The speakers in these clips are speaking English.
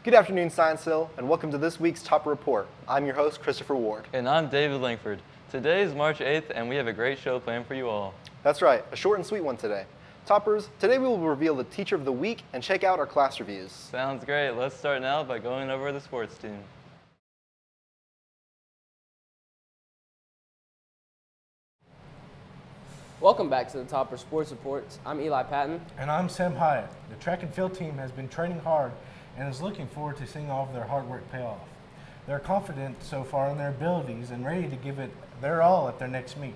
Good afternoon, Scienceville, and welcome to this week's Topper Report. I'm your host, Christopher Ward. And I'm David Langford. Today is March 8th, and we have a great show planned for you all. That's right, a short and sweet one today. Toppers, today we will reveal the Teacher of the Week and check out our class reviews. Sounds great. Let's start now by going over the sports team. Welcome back to the Topper Sports Reports. I'm Eli Patton. And I'm Sam Hyatt. The track and field team has been training hard and is looking forward to seeing all of their hard work pay off. They're confident so far in their abilities and ready to give it their all at their next meet.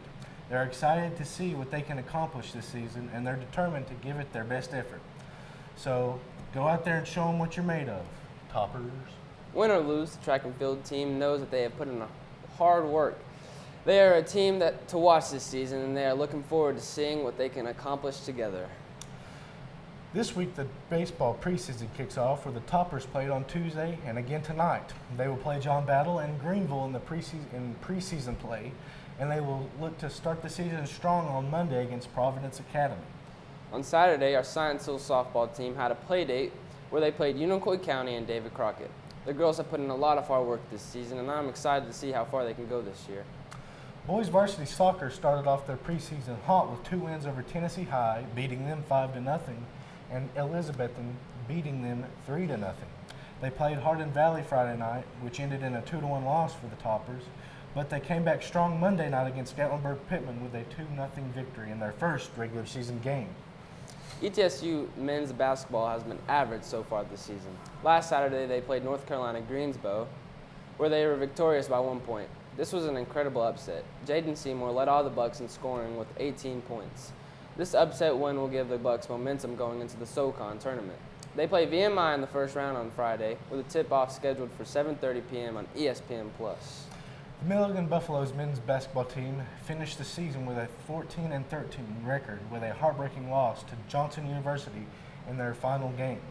They're excited to see what they can accomplish this season, and they're determined to give it their best effort. So go out there and show them what you're made of, Toppers. Win or lose, the track and field team knows that they have put in hard work. They are a team to watch this season, and they are looking forward to seeing what they can accomplish together. This week, the baseball preseason kicks off where the Toppers played on Tuesday and again tonight. They will play John Battle and Greenville in the preseason play, and they will look to start the season strong on Monday against Providence Academy. On Saturday, our Scienceville softball team had a play date where they played Unicoi County and David Crockett. The girls have put in a lot of hard work this season, and I'm excited to see how far they can go this year. Boys varsity soccer started off their preseason hot with 2 wins over Tennessee High, beating them 5-0, and Elizabethton beating them 3-0. They played Hardin Valley Friday night, which ended in a 2-1 loss for the Toppers, but they came back strong Monday night against Gatlinburg-Pittman with a 2-0 victory in their first regular season game. ETSU men's basketball has been average so far this season. Last Saturday, they played North Carolina Greensboro, where they were victorious by 1 point. This was an incredible upset. Jaden Seymour led all the Bucks in scoring with 18 points. This upset win will give the Bucks momentum going into the SoCon tournament. They play VMI in the first round on Friday, with a tip-off scheduled for 7:30 p.m. on ESPN+. The Milligan Buffaloes men's basketball team finished the season with a 14-13 record with a heartbreaking loss to Johnson University in their final game.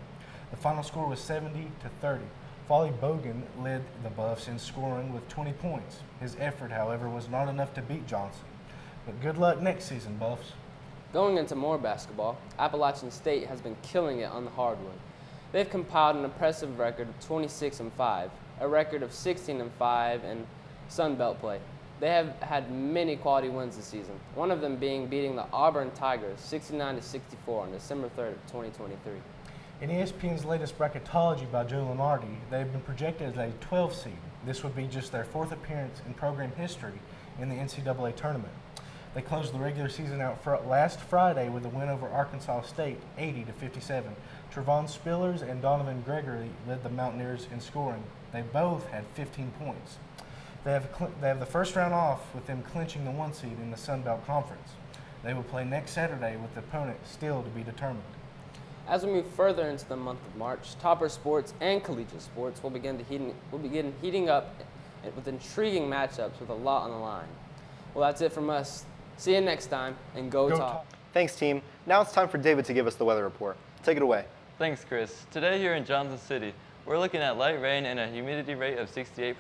The final score was 70-30. Folly Bogan led the Buffs in scoring with 20 points. His effort, however, was not enough to beat Johnson. But good luck next season, Buffs. Going into more basketball, Appalachian State has been killing it on the hardwood. They've compiled an impressive record of 26-5, a record of 16-5 in Sun Belt play. They have had many quality wins this season, one of them beating the Auburn Tigers 69-64 on December 3rd of 2023. In ESPN's latest bracketology by Joe Lunardi, they have been projected as a 12 seed. This would be just their 4th appearance in program history in the NCAA tournament. They closed the regular season out last Friday with a win over Arkansas State, 80-57. Trevon Spillers and Donovan Gregory led the Mountaineers in scoring. They both had 15 points. They have the first round off with them clinching the 1 seed in the Sun Belt Conference. They will play next Saturday with the opponent still to be determined. As we move further into the month of March, Topper sports and collegiate sports will begin heating up with intriguing matchups with a lot on the line. Well, that's it from us. See you next time, and go Top. Thanks, team. Now it's time for David to give us the weather report. Take it away. Thanks, Chris. Today here in Johnson City, we're looking at light rain and a humidity rate of 68%.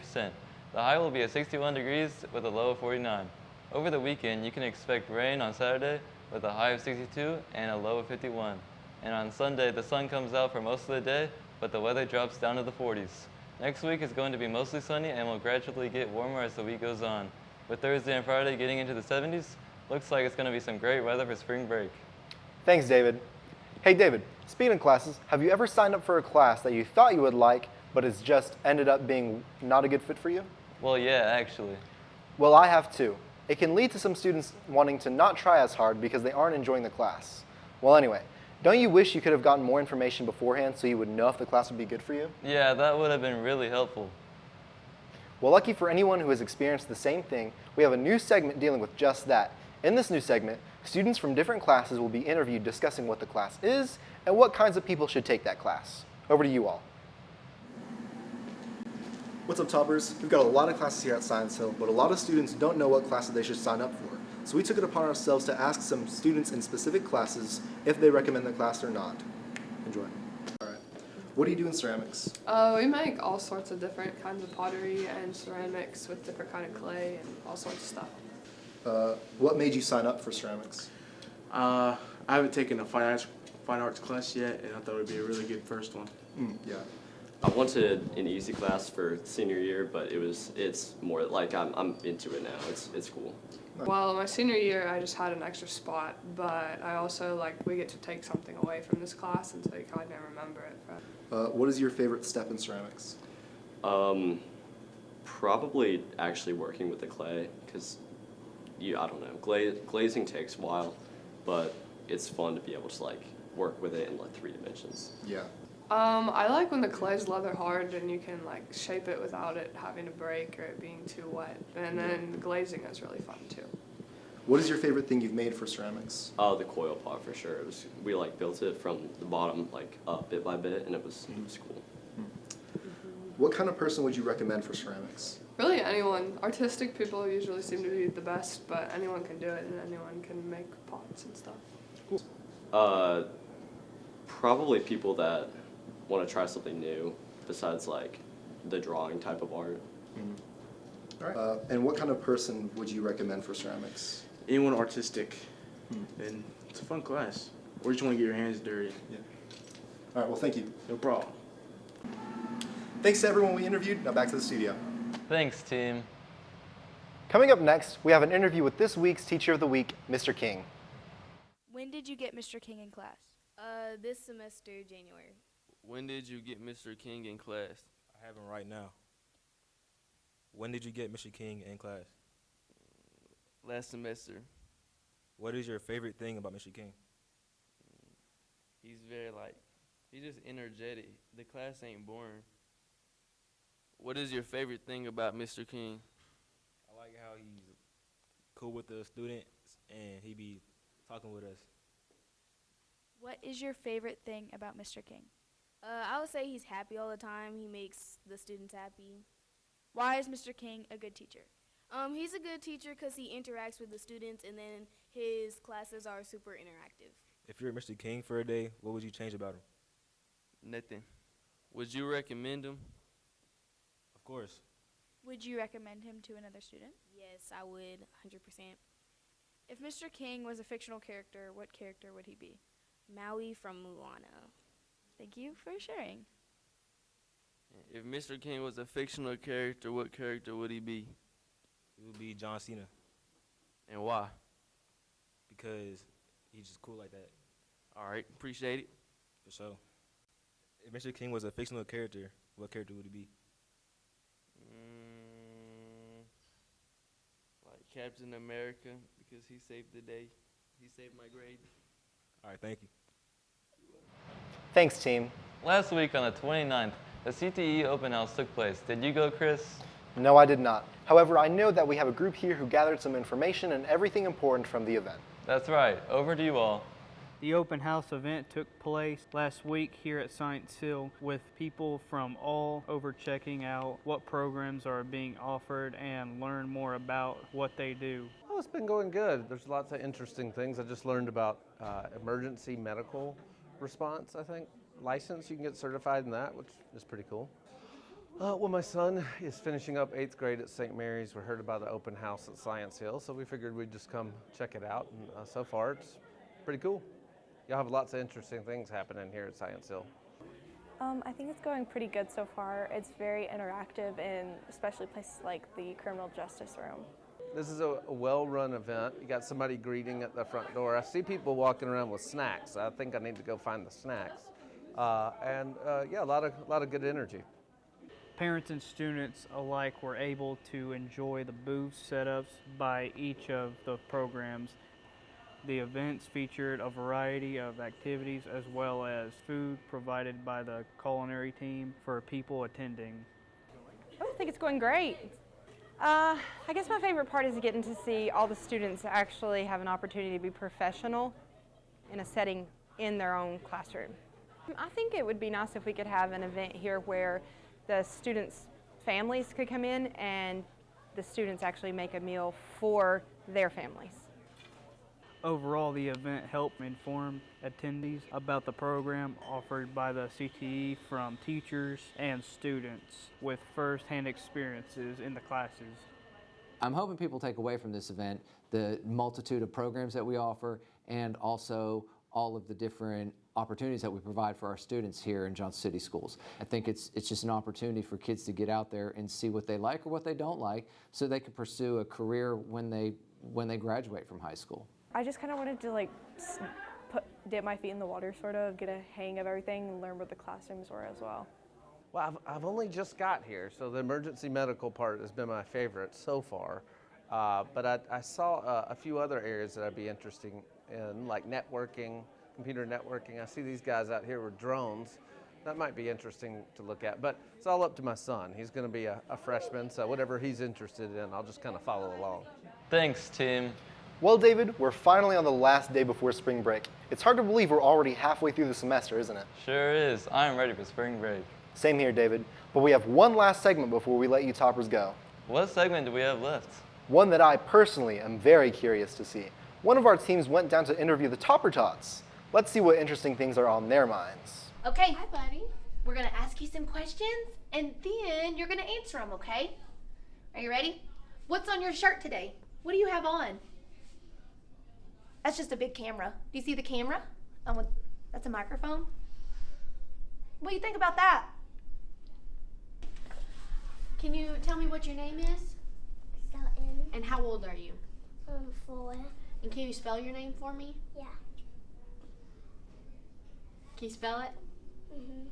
The high will be at 61 degrees with a low of 49. Over the weekend, you can expect rain on Saturday with a high of 62 and a low of 51. And on Sunday, the sun comes out for most of the day, but the weather drops down to the 40s. Next week is going to be mostly sunny and will gradually get warmer as the week goes on. With Thursday and Friday getting into the 70s, looks like it's going to be some great weather for spring break. Thanks, David. Hey, David, speaking of classes, have you ever signed up for a class that you thought you would like, but it's just ended up being not a good fit for you? Well, yeah, actually. Well, I have too. It can lead to some students wanting to not try as hard because they aren't enjoying the class. Well, anyway, don't you wish you could have gotten more information beforehand so you would know if the class would be good for you? Yeah, that would have been really helpful. Well, lucky for anyone who has experienced the same thing, we have a new segment dealing with just that. In this new segment, students from different classes will be interviewed discussing what the class is and what kinds of people should take that class. Over to you all. What's up, Toppers? We've got a lot of classes here at Scienceville, but a lot of students don't know what classes they should sign up for. So we took it upon ourselves to ask some students in specific classes if they recommend the class or not. Enjoy. All right. What do you do in ceramics? We make all sorts of different kinds of pottery and ceramics with different kind of clay and all sorts of stuff. What made you sign up for ceramics? I haven't taken a fine arts class yet, and I thought it would be a really good first one. Yeah. I wanted an easy class for senior year, but it's more like I'm into it now. It's cool. Well, my senior year, I just had an extra spot, but I also, we get to take something away from this class, and so you kind of remember it. What is your favorite step in ceramics? Probably actually working with the clay, because I don't know, glazing takes a while, but it's fun to be able to work with it in 3 dimensions. Yeah. I like when the clay's leather hard and you can shape it without it having to break or it being too wet. And then glazing is really fun too. What is your favorite thing you've made for ceramics? The coil pot for sure. We built it from the bottom up bit by bit, and it was cool. What kind of person would you recommend for ceramics? Really anyone. Artistic people usually seem to be the best, but anyone can do it and anyone can make pots and stuff. Probably people that want to try something new besides the drawing type of art. All right. And what kind of person would you recommend for ceramics? Anyone artistic, and it's a fun class. Or you just want to get your hands dirty. Yeah. All right, well, thank you. No problem. Thanks to everyone we interviewed. Now back to the studio. Thanks, team. Coming up next, we have an interview with this week's Teacher of the Week, Mr. King. When did you get Mr. King in class? This semester, January. When did you get Mr. King in class? I have him right now. When did you get Mr. King in class? Last semester. What is your favorite thing about Mr. King? He's very he's just energetic. The class ain't boring. What is your favorite thing about Mr. King? I like how he's cool with the students and he be talking with us. What is your favorite thing about Mr. King? I would say he's happy all the time. He makes the students happy. Why is Mr. King a good teacher? He's a good teacher because he interacts with the students, and then his classes are super interactive. If you were Mr. King for a day, what would you change about him? Nothing. Would you recommend him? Of course. Would you recommend him to another student? Yes, I would, 100%. If Mr. King was a fictional character, what character would he be? Maui from Moana. Thank you for sharing. If Mr. King was a fictional character, what character would he be? He would be John Cena And why? because he's just cool like that. All right, appreciate it. For sure. If Mr. King was a fictional character, what character would he be? Like Captain America, because he saved the day. He saved my grade. All right, thank you. Thanks, team. Last week on the 29th, the CTE open house took place. Did you go, Chris? No, I did not. However, I know that we have a group here who gathered some information and everything important from the event. That's right. Over to you all. The open house event took place last week here at Science Hill with people from all over checking out what programs are being offered and learn more about what they do. Oh, it's been going good. There's lots of interesting things. I just learned about emergency medical response, I think. License, you can get certified in that, which is pretty cool. Well, my son is finishing up 8th grade at St. Mary's. We heard about the open house at Science Hill, so we figured we'd just come check it out. And so far, it's pretty cool. Y'all have lots of interesting things happening here at Science Hill. I think it's going pretty good so far. It's very interactive in especially places like the criminal justice room. This is a well-run event. You got somebody greeting at the front door. I see people walking around with snacks. I think I need to go find the snacks. Yeah, a lot of good energy. Parents and students alike were able to enjoy the booth setups by each of the programs. The events featured a variety of activities as well as food provided by the culinary team for people attending. I think it's going great. I guess my favorite part is getting to see all the students actually have an opportunity to be professional in a setting in their own classroom. I think it would be nice if we could have an event here where the students' families could come in and the students actually make a meal for their families. Overall, the event helped inform attendees about the program offered by the CTE from teachers and students with first-hand experiences in the classes. I'm hoping people take away from this event the multitude of programs that we offer and also all of the different opportunities that we provide for our students here in Johnson City Schools. I think it's just an opportunity for kids to get out there and see what they like or what they don't like so they can pursue a career when they graduate from high school. I just kind of wanted to dip my feet in the water, sort of, get a hang of everything and learn what the classrooms were as well. Well, I've only just got here, so the emergency medical part has been my favorite so far. But I saw a few other areas that I'd be interested in, like networking, computer networking. I see these guys out here with drones. That might be interesting to look at, but it's all up to my son. He's going to be a freshman, so whatever he's interested in, I'll just kind of follow along. Thanks, team. Well, David, we're finally on the last day before spring break. It's hard to believe we're already halfway through the semester, isn't it? Sure is. I'm ready for spring break. Same here, David. But we have one last segment before we let you toppers go. What segment do we have left? One that I personally am very curious to see. One of our teams went down to interview the Topper Tots. Let's see what interesting things are on their minds. Okay, hi buddy. We're gonna ask you some questions and then you're gonna answer them, okay? Are you ready? What's on your shirt today? What do you have on? That's just a big camera. Do you see the camera? That's a microphone. What do you think about that? Can you tell me what your name is? Selton. And how old are you? 4. And can you spell your name for me? Yeah. Can you spell it? Mhm.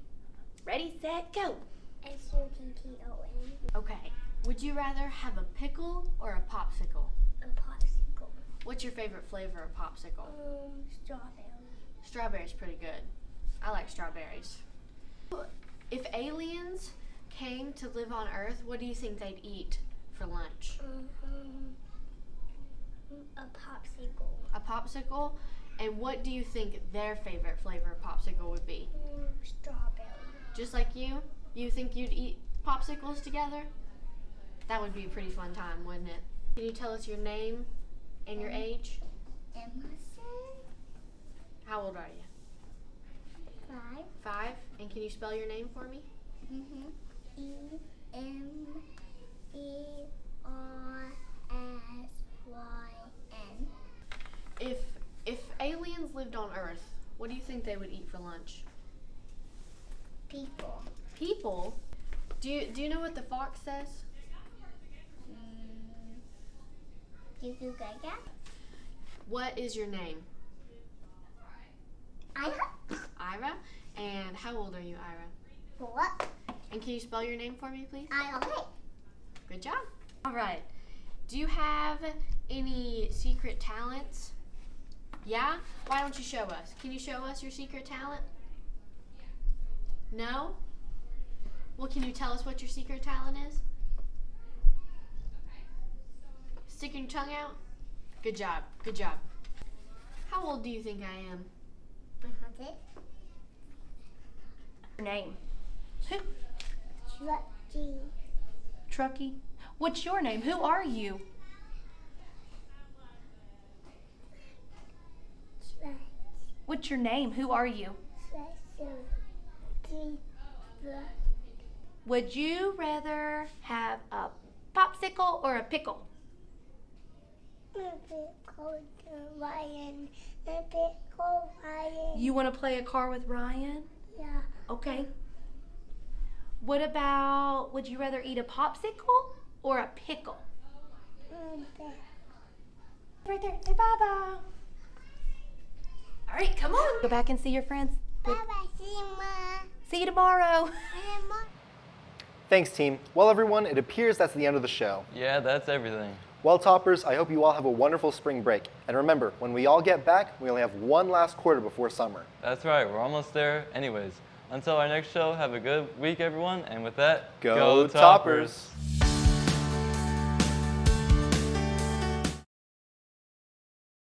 Ready, set, go. SUTTON. Okay. Would you rather have a pickle or a popsicle? A popsicle. What's your favorite flavor of popsicle? Strawberry. Strawberry's pretty good. I like strawberries. If aliens came to live on Earth, what do you think they'd eat for lunch? A popsicle. A popsicle? And what do you think their favorite flavor of popsicle would be? Strawberry. Just like you? You think you'd eat popsicles together? That would be a pretty fun time, wouldn't it? Can you tell us your name and your age? Emerson. How old are you? 5. 5. And can you spell your name for me? EMERSYN. If aliens lived on Earth, what do you think they would eat for lunch? People. People? Do you know what the fox says? Gaga. What is your name? Ira. Ira. And how old are you, Ira? 4. And can you spell your name for me, please? IRA. Good job. All right. Do you have any secret talents? Yeah? Why don't you show us? Can you show us your secret talent? No? Well, can you tell us what your secret talent is? Sticking your tongue out? Good job. Good job. How old do you think I am? 100. Your name? Who? Trucky. Trucky. What's your name? Who are you? What's your name? Who are you? Would you rather have a popsicle or a pickle? Ryan. You want to play a car with Ryan? Yeah. Okay. What about, would you rather eat a popsicle or a pickle? Right there. Say bye-bye. All right, come on. Go back and see your friends. Bye-bye. See you, Ma. See you tomorrow. Thanks, team. Well, everyone, it appears that's the end of the show. Yeah, that's everything. Well, toppers, I hope you all have a wonderful spring break. And remember, when we all get back, we only have one last quarter before summer. That's right, we're almost there anyways. Until our next show, have a good week, everyone. And with that, Go Toppers!